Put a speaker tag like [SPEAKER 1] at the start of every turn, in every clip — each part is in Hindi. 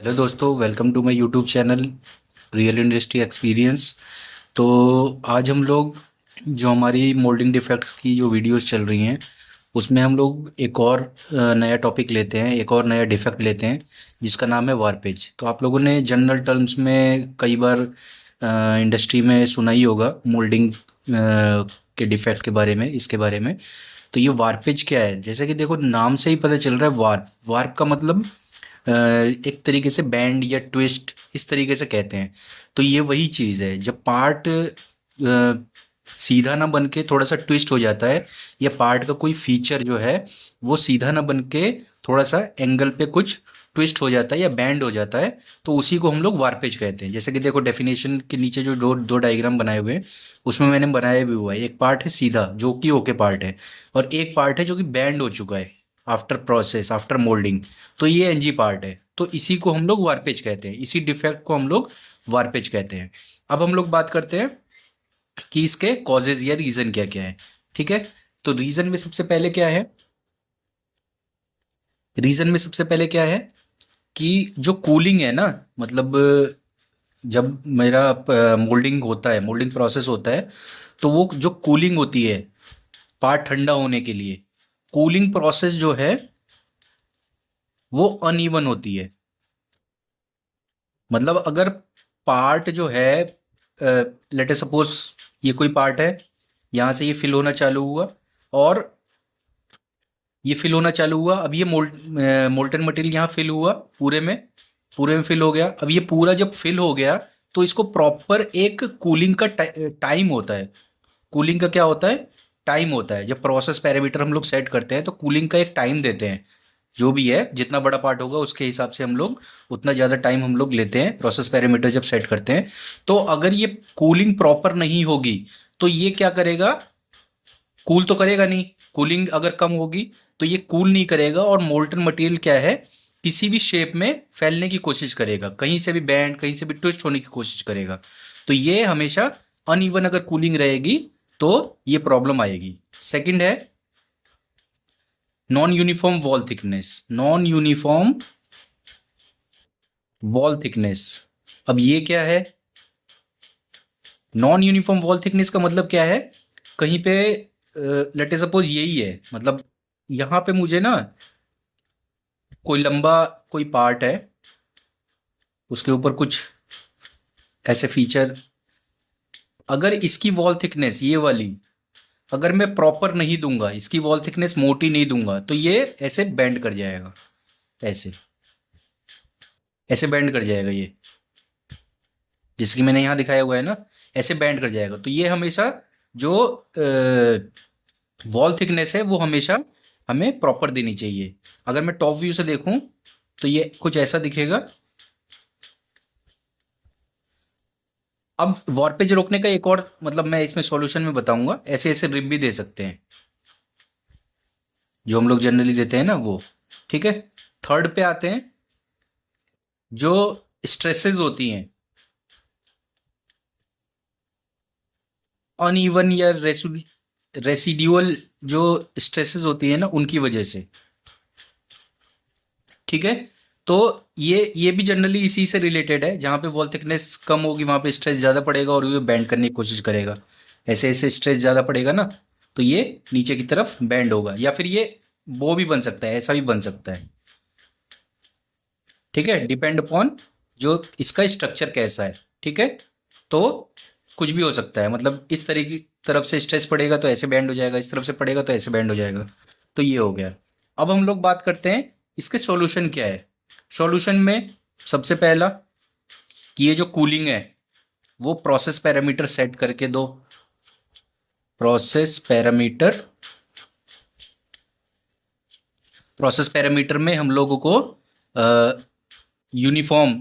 [SPEAKER 1] हेलो दोस्तों, welcome to my YouTube channel real industry experience. तो आज हम लोग जो हमारी मोल्डिंग डिफेक्ट्स की जो वीडियोस चल रही हैं उसमें हम लोग एक और नया टॉपिक लेते हैं, एक और नया डिफेक्ट लेते हैं जिसका नाम है वार्पेज। तो आप लोगों ने जनरल टर्म्स में कई बार इंडस्ट्री में सुना ही होगा मोल्डिंग के डिफेक्ट के बारे में, इसके बारे में। तो ये वार्पेज क्या है? जैसे कि देखो, नाम से ही पता चल रहा है, वार्प वार्प का मतलब एक तरीके से बैंड या ट्विस्ट, इस तरीके से कहते हैं। तो ये वही चीज़ है, जब पार्ट सीधा ना बन के थोड़ा सा ट्विस्ट हो जाता है, या पार्ट का कोई फीचर जो है वो सीधा ना बन के थोड़ा सा एंगल पे कुछ ट्विस्ट हो जाता है या बैंड हो जाता है, तो उसी को हम लोग वार्पेज कहते हैं। जैसे कि देखो, डेफिनेशन के नीचे जो दो दो डायग्राम बनाए हुए हैं उसमें मैंने बनाया भी हुआ है। एक पार्ट है सीधा जो कि ओके पार्ट है, और एक पार्ट है जो कि बैंड हो चुका है आफ्टर प्रोसेस, आफ्टर मोल्डिंग। तो ये एनजी पार्ट है, तो इसी को हम लोग वार्पेज कहते हैं, इसी डिफेक्ट को हम लोग वार्पेज कहते हैं। अब हम लोग बात करते हैं कि इसके कॉजेज या रीजन क्या क्या है। ठीक है, तो रीजन में सबसे पहले क्या है? रीजन में सबसे पहले क्या है कि जो कूलिंग है ना, मतलब जब मेरा मोल्डिंग होता है, मोल्डिंग प्रोसेस होता है, तो वो जो कूलिंग होती है पार्ट ठंडा होने के लिए, कूलिंग प्रोसेस जो है वो अनइवन होती है। मतलब अगर पार्ट जो है, लेट सपोज ये कोई पार्ट है, यहाँ से ये फिल होना चालू हुआ, और ये फिल होना चालू हुआ। अब ये मोल्टन मटेरियल यहाँ फिल हुआ, पूरे में फिल हो गया। अब ये पूरा जब फिल हो गया तो इसको प्रॉपर एक कूलिंग का टाइम होता है। कूलिंग का क्या होता है? टाइम होता है। जब प्रोसेस पैरामीटर हम लोग सेट करते हैं तो कूलिंग का एक टाइम देते हैं। जो भी है, जितना बड़ा पार्ट होगा उसके हिसाब से हम लोग उतना ज़्यादा टाइम हम लोग लेते हैं प्रोसेस पैरामीटर जब सेट करते हैं। तो अगर ये कूलिंग प्रॉपर नहीं होगी तो ये क्या करेगा? कूल तो करेगा नहीं। कूलिंग अगर कम होगी तो ये कूल नहीं करेगा, और मोल्टन मटेरियल क्या है, किसी भी शेप में फैलने की कोशिश करेगा, कहीं से भी बैंड, कहीं से भी ट्विस्ट होने की कोशिश करेगा। तो ये हमेशा अनइवन अगर कूलिंग रहेगी तो ये प्रॉब्लम आएगी। सेकंड है non uniform wall thickness. Non uniform wall thickness, अब ये क्या है? नॉन यूनिफॉर्म वॉल थिकनेस का मतलब क्या है? कहीं पे लेट सपोज यही है, मतलब यहाँ पे मुझे ना कोई लंबा कोई पार्ट है, उसके ऊपर कुछ ऐसे फीचर, अगर इसकी वॉल थिकनेस ये वाली, अगर मैं प्रॉपर नहीं दूंगा, इसकी वॉल थिकनेस मोटी नहीं दूंगा, तो ये ऐसे बेंड कर जाएगा। ऐसे ऐसे बेंड कर जाएगा ये, जैसे कि मैंने यहाँ दिखाया हुआ है ना, ऐसे बैंड कर जाएगा। तो ये हमेशा जो वॉल थिकनेस है वो हमेशा हमें प्रॉपर देनी चाहिए। अगर मैं टॉप व्यू से देखूं तो ये कुछ ऐसा दिखेगा। अब वॉर्पेज रोकने का एक और मतलब मैं इसमें सॉल्यूशन में बताऊंगा, ऐसे ऐसे रिप भी दे सकते हैं जो हम लोग जनरली देते हैं ना वो। ठीक है, थर्ड पे आते हैं। जो स्ट्रेसेस होती हैं अनइवन या रेसिड्यूअल, जो स्ट्रेसेस होती है ना उनकी वजह से। ठीक है, तो ये भी जनरली इसी से रिलेटेड है। जहाँ पे वॉल थिकनेस कम होगी वहाँ पे स्ट्रेस ज़्यादा पड़ेगा और ये बैंड करने की कोशिश करेगा। ऐसे ऐसे स्ट्रेस ज़्यादा पड़ेगा ना, तो ये नीचे की तरफ बैंड होगा, या फिर ये वो भी बन सकता है, ऐसा भी बन सकता है। ठीक है, डिपेंड अपॉन जो इसका स्ट्रक्चर कैसा है। ठीक है, तो कुछ भी हो सकता है, मतलब इस तरह की तरफ से स्ट्रेस पड़ेगा तो ऐसे बैंड हो जाएगा, इस तरफ से पड़ेगा तो ऐसे बैंड हो जाएगा। तो ये हो गया। अब हम लोग बात करते हैं इसके सॉल्यूशन क्या है। सॉल्यूशन में सबसे पहला कि ये जो कूलिंग है वो प्रोसेस पैरामीटर सेट करके दो। प्रोसेस पैरामीटर, प्रोसेस पैरामीटर में हम लोगों को यूनिफॉर्म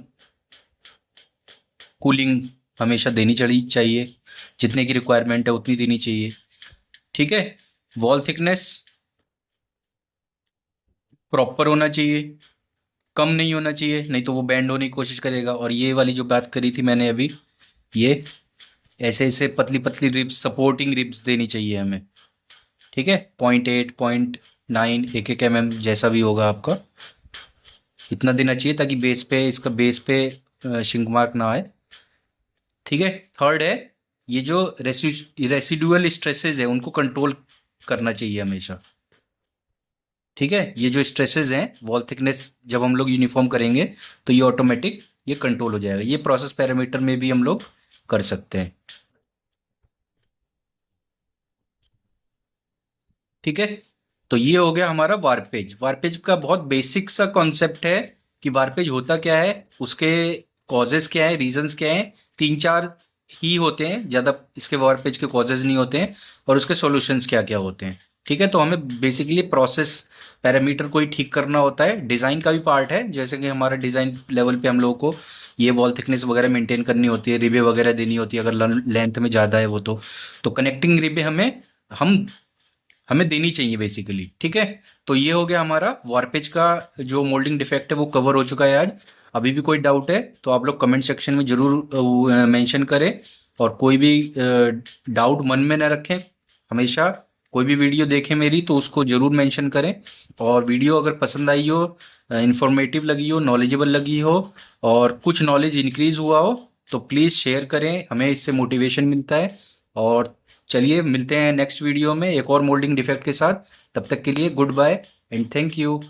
[SPEAKER 1] कूलिंग हमेशा देनी चाहिए, जितने की रिक्वायरमेंट है उतनी देनी चाहिए। ठीक है, वॉल थिकनेस प्रॉपर होना चाहिए, कम नहीं होना चाहिए, नहीं तो वो बैंड होने की कोशिश करेगा। और ये वाली जो बात करी थी मैंने अभी, ये ऐसे ऐसे पतली पतली रिब्स, सपोर्टिंग रिब्स देनी चाहिए हमें। ठीक है, 0.8 0.9 1 1 mm जैसा भी होगा आपका, इतना देना चाहिए ताकि इसका बेस पे शिंक मार्क ना आए। ठीक है। थर्ड है, ये जो रेसिडुअल स्ट्रेसेस है उनको कंट्रोल करना चाहिए हमेशा। ठीक है। ये जो स्ट्रेसेस हैं वॉल थिकनेस जब हम लोग यूनिफॉर्म करेंगे तो ये ऑटोमेटिक ये कंट्रोल हो जाएगा। ये प्रोसेस पैरामीटर में भी हम लोग कर सकते हैं। ठीक है। तो ये हो गया हमारा वार्पेज। वार्पेज का बहुत बेसिक सा कॉन्सेप्ट है कि वार्पेज होता क्या है, उसके कॉजेज क्या है, रीजंस क्या है। तीन चार ही होते हैं, ज़्यादा इसके वार्पेज के कॉजेज नहीं होते हैं, और उसके सॉल्यूशंस क्या क्या होते हैं। ठीक है। तो हमें बेसिकली प्रोसेस पैरामीटर को ही ठीक करना होता है। डिज़ाइन का भी पार्ट है, जैसे कि हमारा डिज़ाइन लेवल पे हम लोगों को ये वॉल थिकनेस वगैरह मेंटेन करनी होती है, रिबे वगैरह देनी होती है अगर लेंथ में ज़्यादा है वो। तो कनेक्टिंग रिबे हम हमें देनी चाहिए बेसिकली। ठीक है। तो ये हो गया हमारा वार्पेज का जो मोल्डिंग डिफेक्ट है वो कवर हो चुका है आज। अभी भी कोई डाउट है तो आप लोग कमेंट सेक्शन में जरूर मेंशन करें, और कोई भी डाउट मन में न रखें। हमेशा कोई भी वीडियो देखें मेरी तो उसको जरूर मेंशन करें। और वीडियो अगर पसंद आई हो, इंफॉर्मेटिव लगी हो, नॉलेजेबल लगी हो, और कुछ नॉलेज इंक्रीज हुआ हो, तो प्लीज़ शेयर करें, हमें इससे मोटिवेशन मिलता है। और चलिए मिलते हैं नेक्स्ट वीडियो में एक और मोल्डिंग डिफेक्ट के साथ। तब तक के लिए goodbye and thank you.